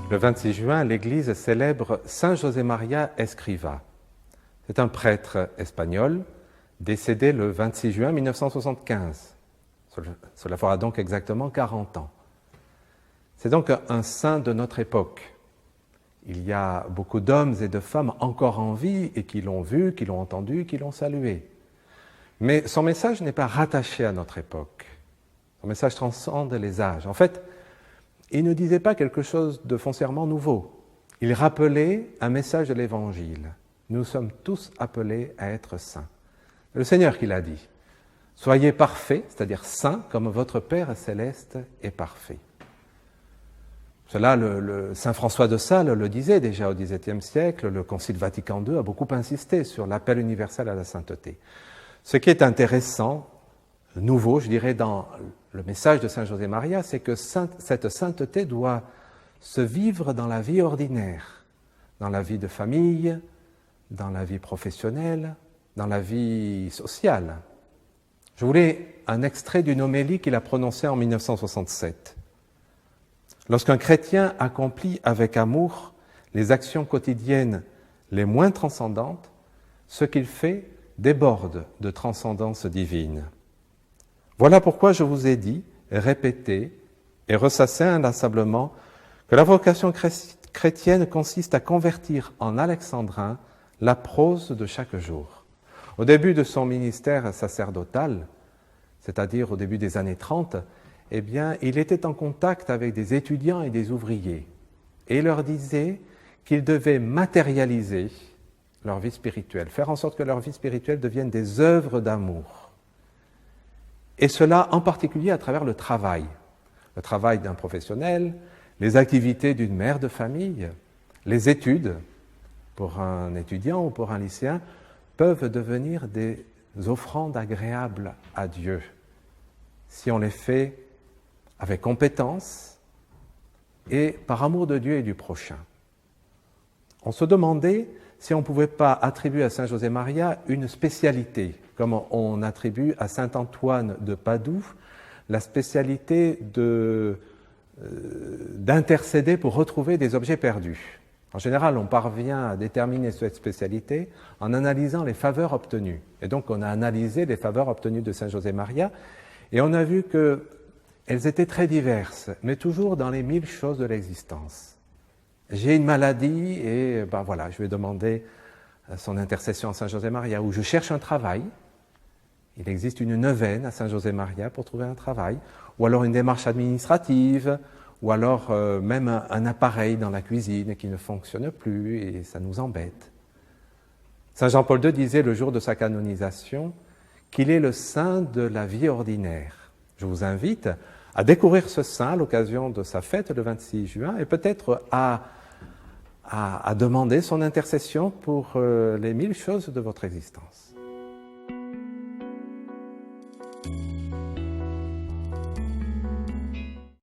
Le 26 juin, l'Église célèbre Saint José María Escrivá. C'est un prêtre espagnol décédé le 26 juin 1975. Cela fera donc exactement 40 ans. C'est donc un saint de notre époque. Il y a beaucoup d'hommes et de femmes encore en vie et qui l'ont vu, qui l'ont entendu, qui l'ont salué. Mais son message n'est pas rattaché à notre époque. Son message transcende les âges. En fait, il ne disait pas quelque chose de foncièrement nouveau. Il rappelait un message de l'Évangile. Nous sommes tous appelés à être saints. C'est le Seigneur qui l'a dit. Soyez parfaits, c'est-à-dire saints, comme votre Père céleste est parfait. Cela, le Saint François de Sales le disait déjà au XVIIe siècle. Le Concile Vatican II a beaucoup insisté sur l'appel universel à la sainteté. Ce qui est intéressant, nouveau, je dirais, dans le message de Saint José María, c'est que cette sainteté doit se vivre dans la vie ordinaire, dans la vie de famille, dans la vie professionnelle, dans la vie sociale. Je voulais un extrait d'une homélie qu'il a prononcée en 1967. Lorsqu'un chrétien accomplit avec amour les actions quotidiennes les moins transcendantes, ce qu'il fait déborde de transcendance divine. Voilà pourquoi je vous ai dit, répété et ressassé inlassablement que la vocation chrétienne consiste à convertir en alexandrin la prose de chaque jour. Au début de son ministère sacerdotal, c'est-à-dire au début des années 30, eh bien, il était en contact avec des étudiants et des ouvriers et il leur disait qu'ils devaient matérialiser leur vie spirituelle, faire en sorte que leur vie spirituelle devienne des œuvres d'amour. Et cela en particulier à travers le travail d'un professionnel, les activités d'une mère de famille, les études pour un étudiant ou pour un lycéen peuvent devenir des offrandes agréables à Dieu si on les fait avec compétence et par amour de Dieu et du prochain. On se demandait si on ne pouvait pas attribuer à Saint José María une spécialité, comme on attribue à Saint Antoine de Padoue la spécialité d'intercéder pour retrouver des objets perdus. En général, on parvient à déterminer cette spécialité en analysant les faveurs obtenues. Et donc, on a analysé les faveurs obtenues de Saint José María et on a vu qu'elles étaient très diverses, mais toujours dans les 1000 choses de l'existence. J'ai une maladie et voilà, je vais demander son intercession à Saint José María. Ou je cherche un travail, il existe une neuvaine à Saint José María pour trouver un travail. Ou alors une démarche administrative, ou alors même un appareil dans la cuisine qui ne fonctionne plus et ça nous embête. Saint Jean-Paul II disait le jour de sa canonisation qu'il est le saint de la vie ordinaire. Je vous invite à découvrir ce saint à l'occasion de sa fête le 26 juin et peut-être à demander son intercession pour les 1000 choses de votre existence.